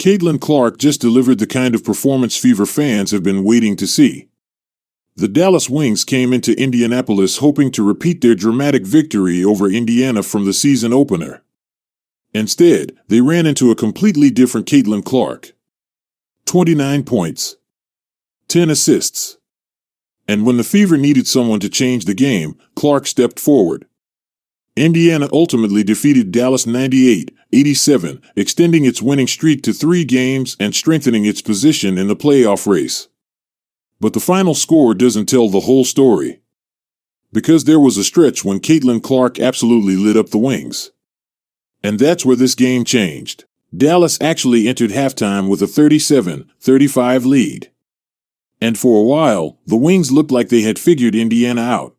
Caitlin Clark just delivered the kind of performance Fever fans have been waiting to see. The Dallas Wings came into Indianapolis hoping to repeat their dramatic victory over Indiana from the season opener. Instead, they ran into a completely different Caitlin Clark. 29 points. 10 assists. And when the Fever needed someone to change the game, Clark stepped forward. Indiana ultimately defeated Dallas 98-87, extending its winning streak to 3 games and strengthening its position in the playoff race. But the final score doesn't tell the whole story. Because there was a stretch when Caitlin Clark absolutely lit up the Wings. And that's where this game changed. Dallas actually entered halftime with a 37-35 lead. And for a while, the Wings looked like they had figured Indiana out.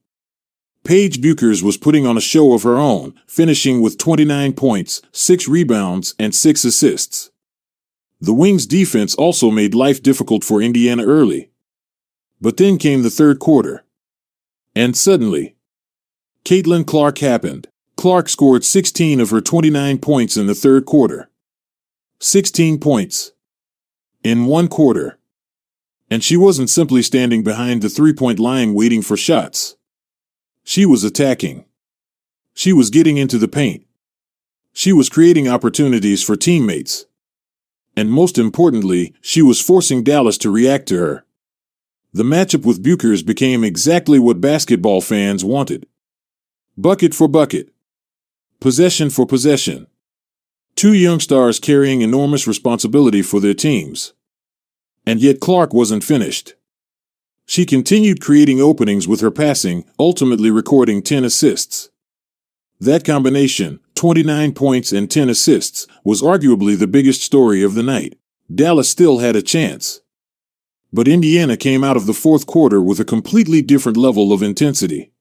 Paige Bueckers was putting on a show of her own, finishing with 29 points, 6 rebounds, and 6 assists. The Wings' defense also made life difficult for Indiana early. But then came the third quarter. And suddenly, Caitlin Clark happened. Clark scored 16 of her 29 points in the third quarter. 16 points. In one quarter. And she wasn't simply standing behind the three-point line waiting for shots. She was attacking. She was getting into the paint. She was creating opportunities for teammates. And most importantly, she was forcing Dallas to react to her. The matchup with Bueckers became exactly what basketball fans wanted. Bucket for bucket. Possession for possession. 2 young stars carrying enormous responsibility for their teams. And yet Clark wasn't finished. She continued creating openings with her passing, ultimately recording 10 assists. That combination, 29 points and 10 assists, was arguably the biggest story of the night. Dallas still had a chance. But Indiana came out of the fourth quarter with a completely different level of intensity.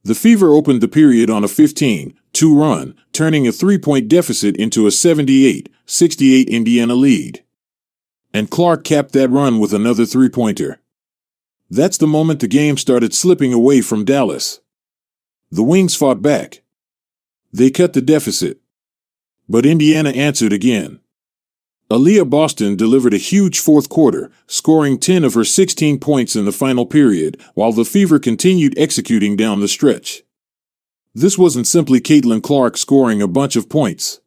The Fever opened the period on a 15-2 run, turning a 3-point deficit into a 78-68 Indiana lead. And Clark capped that run with another 3-pointer. That's the moment the game started slipping away from Dallas. The Wings fought back. They cut the deficit. But Indiana answered again. Aaliyah Boston delivered a huge fourth quarter, scoring 10 of her 16 points in the final period, while the Fever continued executing down the stretch. This wasn't simply Caitlin Clark scoring a bunch of points.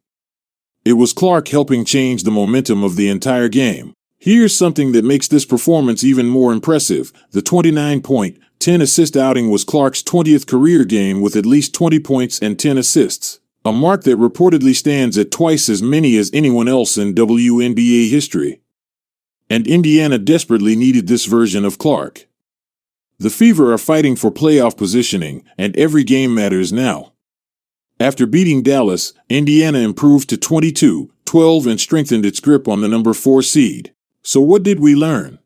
It was Clark helping change the momentum of the entire game. Here's something that makes this performance even more impressive. The 29-point, 10-assist outing was Clark's 20th career game with at least 20 points and 10 assists. A mark that reportedly stands at twice as many as anyone else in WNBA history. And Indiana desperately needed this version of Clark. The Fever are fighting for playoff positioning, and every game matters now. After beating Dallas, Indiana improved to 22-12 and strengthened its grip on the number 4 seed. So what did we learn?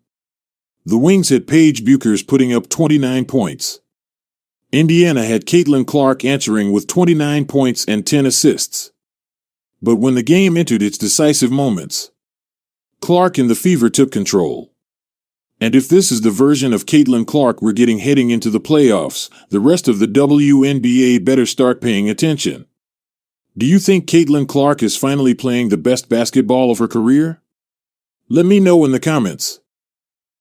The Wings had Paige Bueckers putting up 29 points. Indiana had Caitlin Clark answering with 29 points and 10 assists. But when the game entered its decisive moments, Clark and the Fever took control. And if this is the version of Caitlin Clark we're getting heading into the playoffs, the rest of the WNBA better start paying attention. Do you think Caitlin Clark is finally playing the best basketball of her career? Let me know in the comments.